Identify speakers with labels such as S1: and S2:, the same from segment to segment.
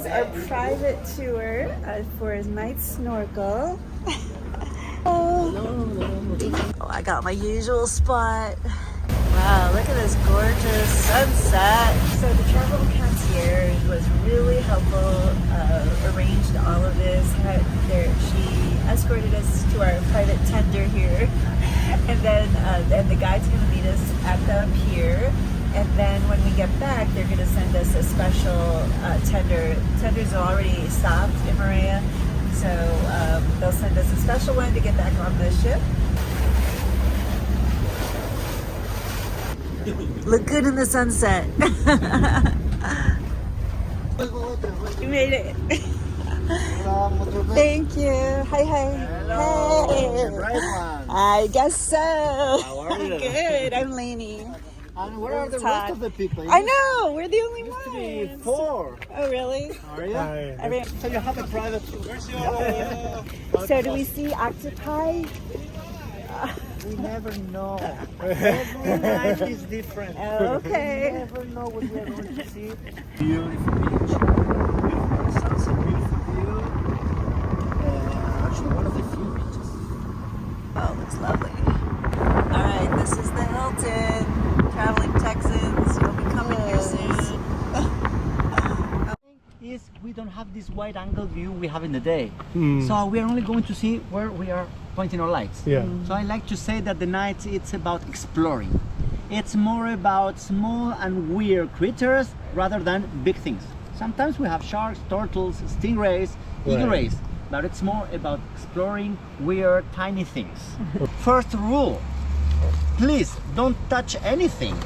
S1: is our private tour for a night snorkel. Oh, I got my usual spot. Wow, look at this gorgeous sunset. So the travel concierge was really helpful, arranged all of this. She escorted us to our private tender here. And then the guide's going to meet us at the pier. And then when we get back, they're going to send us a special tender. Tenders are already stopped in Moorea. So they'll send us a special one to get back on the ship. Look good in the sunset. You made it. Thank you. Hi, hi.
S2: Hello.
S1: Hey.
S2: Right,
S1: I guess so.
S2: How are you?
S1: Good. I'm Lainey.
S2: And where are the rest of the people?
S1: I know. We're the only
S2: Used to be
S1: ones.
S2: 4.
S1: Oh, really?
S2: Are you?
S1: Every-
S2: So you have a private tour.
S1: So do we see octopi?
S2: We never know. Every night is different.
S1: Okay.
S2: We never know what we are going to see. Beautiful beach. Beautiful sunset, beautiful view. Actually, one of the few beaches.
S1: Oh, looks lovely. All right, this is the Hilton. Traveling Texans. You'll be coming here soon.
S2: Is we don't have this wide angle view we have in the day. So we are only going to see where we are pointing our lights. So I like to say that the night it's about exploring. It's more about small and weird critters rather than big things. Sometimes we have sharks, turtles, stingrays, eagle rays, but it's more about exploring weird tiny things. First rule, please don't touch anything.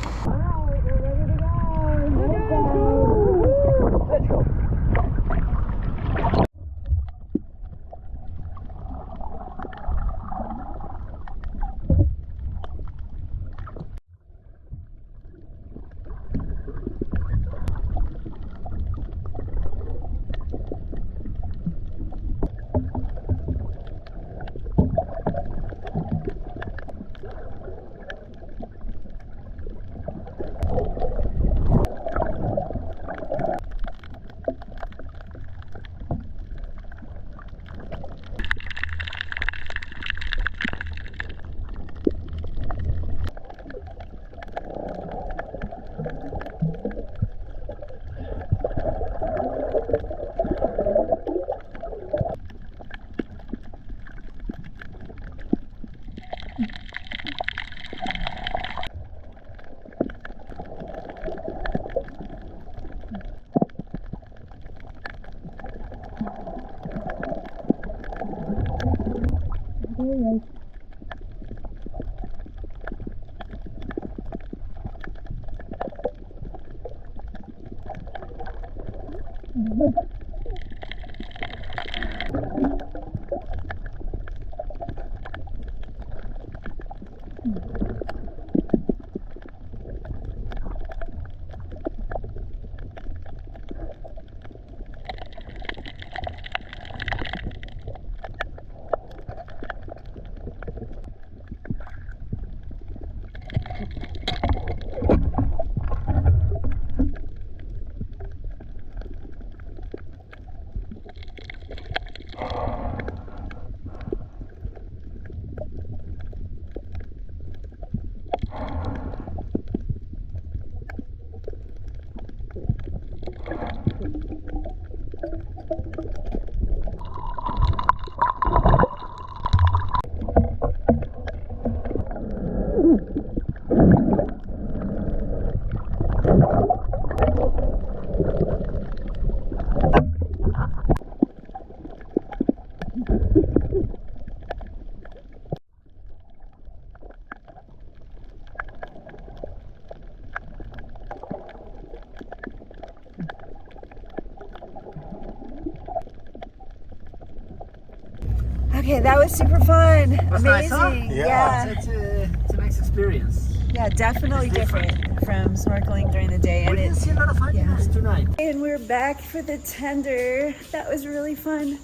S1: Okay, that was super fun.
S2: Was
S1: amazing.
S2: nice, huh?
S1: Yeah.
S2: It's a nice experience.
S1: Yeah, definitely different from snorkeling during the day.
S2: We didn't see a lot of animals tonight.
S1: And we're back for the tender. That was really fun.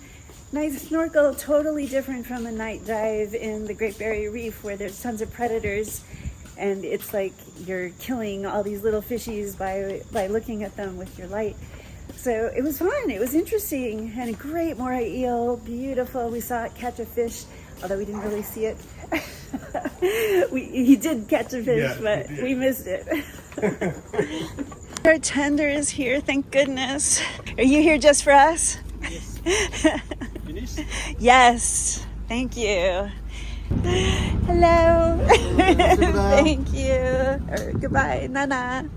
S1: Night snorkel, totally different from a night dive in the Great Barrier Reef where there's tons of predators and it's like you're killing all these little fishies by looking at them with your light. So it was fun. It was interesting and a great moray eel, beautiful. We saw it catch a fish, although we didn't really see it. He did catch a fish, but we missed it. Our tender is here, thank goodness. Are you here just for us?
S2: Yes. Finished?
S1: Yes, thank you. Hello. Thank you. Or goodbye, Nana.